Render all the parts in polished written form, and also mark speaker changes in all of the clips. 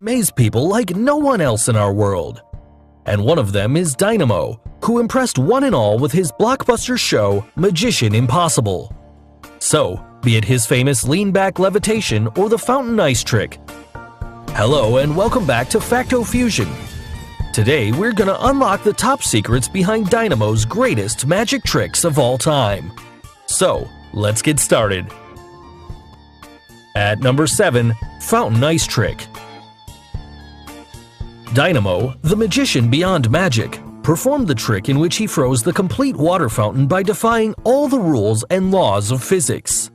Speaker 1: amaze people like no one else in our world. And one of them is Daynamo, who impressed one and all with his blockbuster show Magician Impossible. So, be it his famous lean-back levitation or the fountain ice trick. Hello and welcome back to Facto Fusion. Today we're gonna unlock the top secrets behind Daynamo's greatest magic tricks of all time. So, let's get started. At number 7, Fountain Ice Trick. Daynamo, the magician beyond magic, performed the trick in which he froze the complete water fountain by defying all the rules and laws of physics.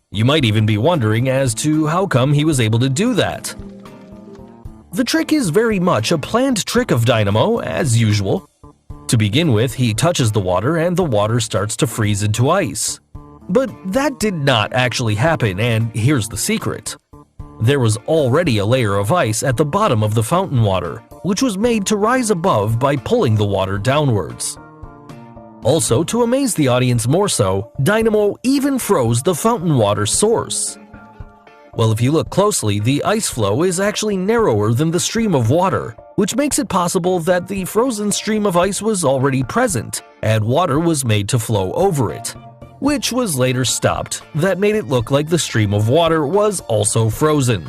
Speaker 1: You might even be wondering as to how come he was able to do that. The trick is very much a planned trick of Daynamo, as usual. To begin with, he touches the water and the water starts to freeze into ice. But that did not actually happen, and here's the secret. There was already a layer of ice at the bottom of the fountain water, which was made to rise above by pulling the water downwards. Also, to amaze the audience more so, Daynamo even froze the fountain water source. Well, if you look closely, the ice flow is actually narrower than the stream of water, which makes it possible that the frozen stream of ice was already present, and water was made to flow over it, which was later stopped. That made it look like the stream of water was also frozen.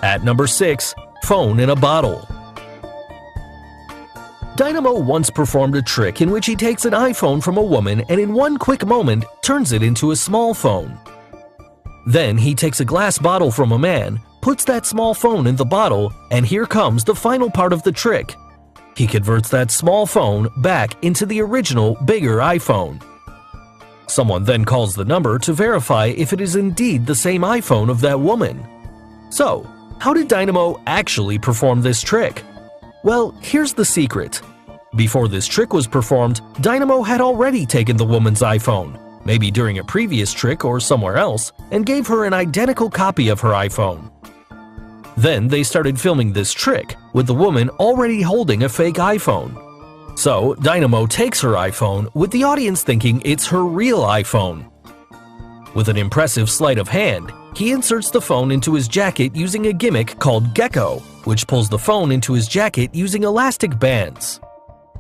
Speaker 1: At number 6, Phone in a Bottle. Daynamo once performed a trick in which he takes an iPhone from a woman and in one quick moment turns it into a small phone. Then he takes a glass bottle from a man, puts that small phone in the bottle, and here comes the final part of the trick. He converts that small phone back into the original, bigger iPhone. Someone then calls the number to verify if it is indeed the same iPhone of that woman. So, how did Daynamo actually perform this trick? Well, here's the secret. Before this trick was performed, Daynamo had already taken the woman's iPhone, maybe during a previous trick or somewhere else, and gave her an identical copy of her iPhone. Then they started filming this trick, with the woman already holding a fake iPhone. So, Daynamo takes her iPhone, with the audience thinking it's her real iPhone. With an impressive sleight of hand, he inserts the phone into his jacket using a gimmick called Gecko, which pulls the phone into his jacket using elastic bands.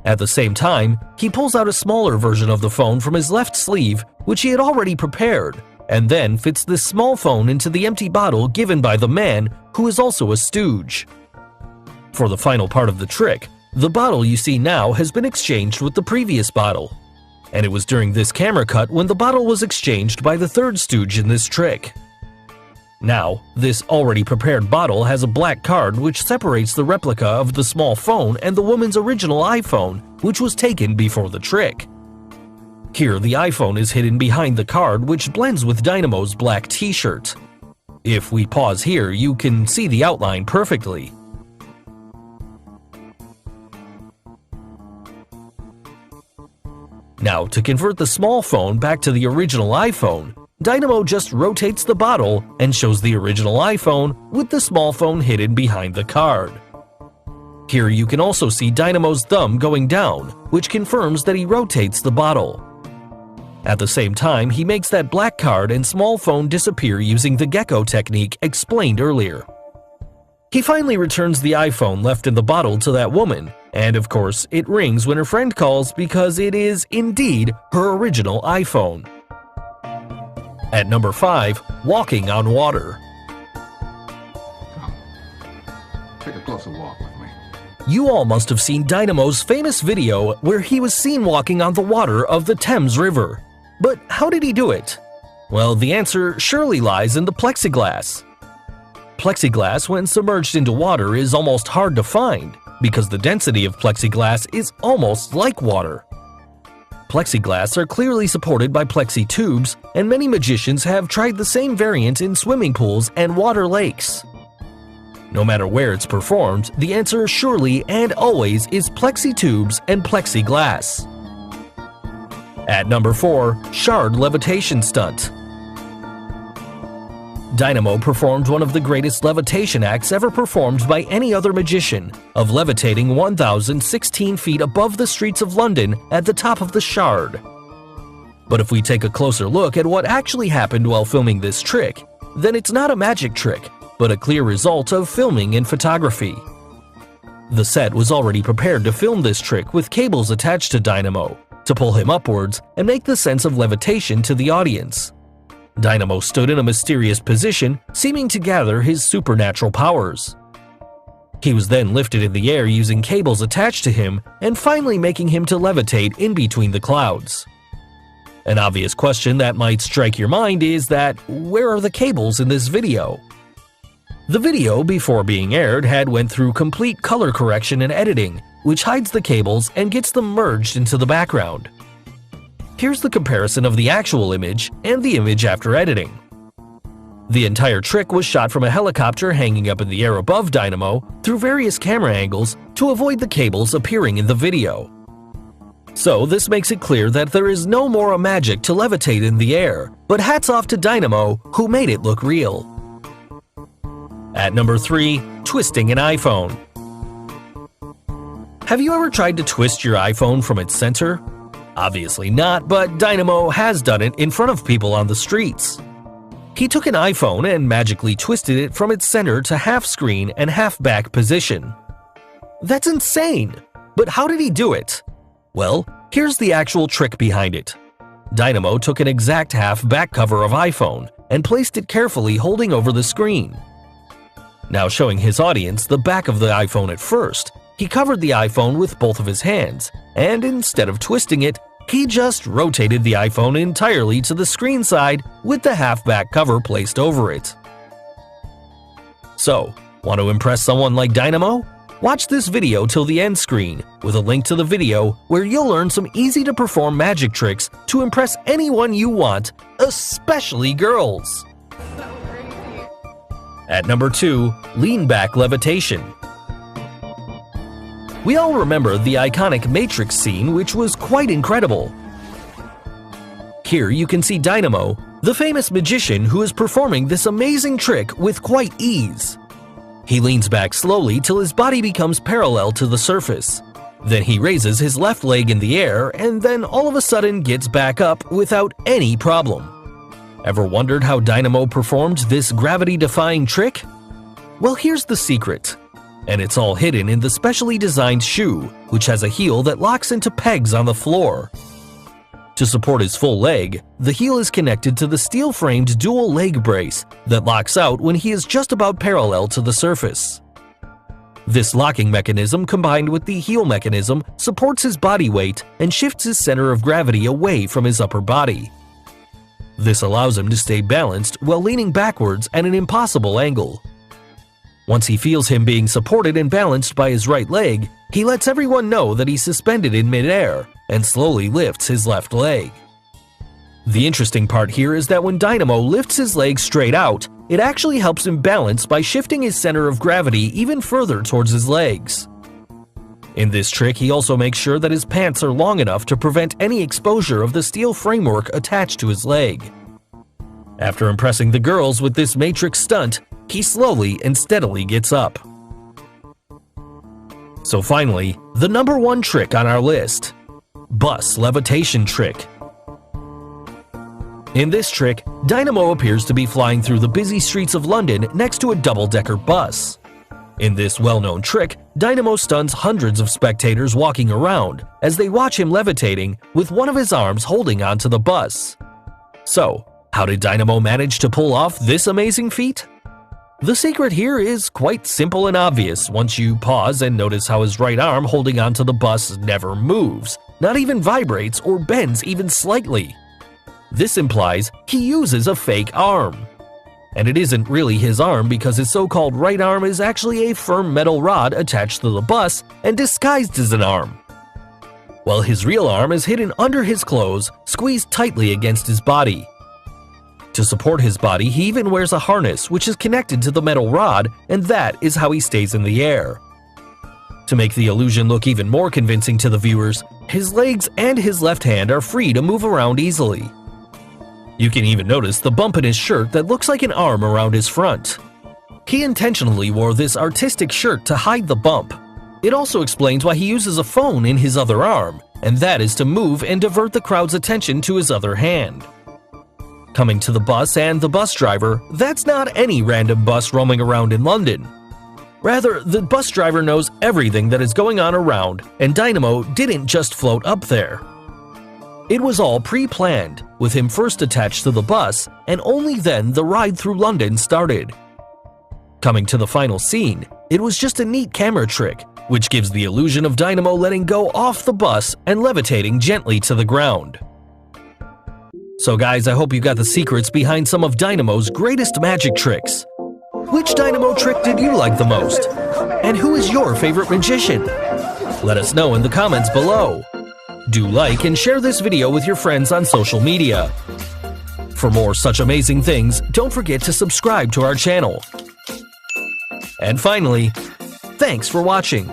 Speaker 1: At the same time, he pulls out a smaller version of the phone from his left sleeve, which he had already prepared, and then fits this small phone into the empty bottle given by the man, who is also a stooge. For the final part of the trick, the bottle you see now has been exchanged with the previous bottle. And it was during this camera cut when the bottle was exchanged by the third stooge in this trick. Now, this already prepared bottle has a black card which separates the replica of the small phone and the woman's original iPhone, which was taken before the trick. Here, the iPhone is hidden behind the card, which blends with Daynamo's black t-shirt. If we pause here, you can see the outline perfectly. Now, to convert the small phone back to the original iPhone, Daynamo just rotates the bottle and shows the original iPhone with the small phone hidden behind the card. Here you can also see Daynamo's thumb going down, which confirms that he rotates the bottle. At the same time, he makes that black card and small phone disappear using the gecko technique explained earlier. He finally returns the iPhone left in the bottle to that woman, and of course, it rings when her friend calls because it is indeed her original iPhone. At number 5, Walking on Water.
Speaker 2: Take a closer walk with me.
Speaker 1: You all must have seen Daynamo's famous video where he was seen walking on the water of the Thames River. But how did he do it? Well, the answer surely lies in the plexiglass. Plexiglass, when submerged into water, is almost hard to find because the density of plexiglass is almost like water. Plexiglass are clearly supported by plexi tubes, and many magicians have tried the same variant in swimming pools and water lakes. No matter where it's performed, the answer surely and always is plexi tubes and plexiglass. At number 4, Shard Levitation Stunt. Daynamo performed one of the greatest levitation acts ever performed by any other magician, of levitating 1,016 feet above the streets of London at the top of the Shard. But if we take a closer look at what actually happened while filming this trick, then it's not a magic trick, but a clear result of filming and photography. The set was already prepared to film this trick with cables attached to Daynamo to pull him upwards and make the sense of levitation to the audience. Daynamo stood in a mysterious position, seeming to gather his supernatural powers. He was then lifted in the air using cables attached to him and finally making him to levitate in between the clouds. An obvious question that might strike your mind is that where are the cables in this video? The video, before being aired, had went through complete color correction and editing, which hides the cables and gets them merged into the background. Here's the comparison of the actual image and the image after editing. The entire trick was shot from a helicopter hanging up in the air above Daynamo through various camera angles to avoid the cables appearing in the video. So this makes it clear that there is no more magic to levitate in the air, but hats off to Daynamo who made it look real. At number 3, twisting an iPhone. Have you ever tried to twist your iPhone from its center? Obviously not, but Daynamo has done it in front of people on the streets. He took an iPhone and magically twisted it from its center to half screen and half back position. That's insane! But how did he do it? Well, here's the actual trick behind it. Daynamo took an exact half back cover of iPhone and placed it carefully holding over the screen. Now showing his audience the back of the iPhone at first, he covered the iPhone with both of his hands, and instead of twisting it, he just rotated the iPhone entirely to the screen side with the half-back cover placed over it. So, want to impress someone like Daynamo? Watch this video till the end screen with a link to the video where you'll learn some easy-to-perform magic tricks to impress anyone you want, especially girls. At number 2, lean back levitation. We all remember the iconic Matrix scene, which was quite incredible. Here you can see Daynamo, the famous magician who is performing this amazing trick with quite ease. He leans back slowly till his body becomes parallel to the surface. Then he raises his left leg in the air and then all of a sudden gets back up without any problem. Ever wondered how Daynamo performed this gravity-defying trick? Well, here's the secret. And it's all hidden in the specially designed shoe, which has a heel that locks into pegs on the floor. To support his full leg, the heel is connected to the steel-framed dual leg brace that locks out when he is just about parallel to the surface. This locking mechanism combined with the heel mechanism supports his body weight and shifts his center of gravity away from his upper body. This allows him to stay balanced while leaning backwards at an impossible angle. Once he feels him being supported and balanced by his right leg, he lets everyone know that he's suspended in midair and slowly lifts his left leg. The interesting part here is that when Daynamo lifts his leg straight out, it actually helps him balance by shifting his center of gravity even further towards his legs. In this trick, he also makes sure that his pants are long enough to prevent any exposure of the steel framework attached to his leg. After impressing the girls with this Matrix stunt, he slowly and steadily gets up. So finally, the number 1 trick on our list. Bus levitation trick. In this trick, Daynamo appears to be flying through the busy streets of London next to a double-decker bus. In this well-known trick, Daynamo stuns hundreds of spectators walking around as they watch him levitating with one of his arms holding onto the bus. So, how did Daynamo manage to pull off this amazing feat? The secret here is quite simple and obvious once you pause and notice how his right arm holding onto the bus never moves, not even vibrates or bends even slightly. This implies he uses a fake arm. And it isn't really his arm because his so-called right arm is actually a firm metal rod attached to the bus and disguised as an arm. While his real arm is hidden under his clothes, squeezed tightly against his body. To support his body, he even wears a harness which is connected to the metal rod, and that is how he stays in the air. To make the illusion look even more convincing to the viewers, his legs and his left hand are free to move around easily. You can even notice the bump in his shirt that looks like an arm around his front. He intentionally wore this artistic shirt to hide the bump. It also explains why he uses a phone in his other arm, and that is to move and divert the crowd's attention to his other hand. Coming to the bus and the bus driver, that's not any random bus roaming around in London. Rather, the bus driver knows everything that is going on around, and Daynamo didn't just float up there. It was all pre-planned, with him first attached to the bus, and only then the ride through London started. Coming to the final scene, it was just a neat camera trick, which gives the illusion of Daynamo letting go off the bus and levitating gently to the ground. So guys, I hope you got the secrets behind some of Daynamo's greatest magic tricks. Which Daynamo trick did you like the most? And who is your favorite magician? Let us know in the comments below. Do like and share this video with your friends on social media. For more such amazing things, don't forget to subscribe to our channel. And finally, thanks for watching.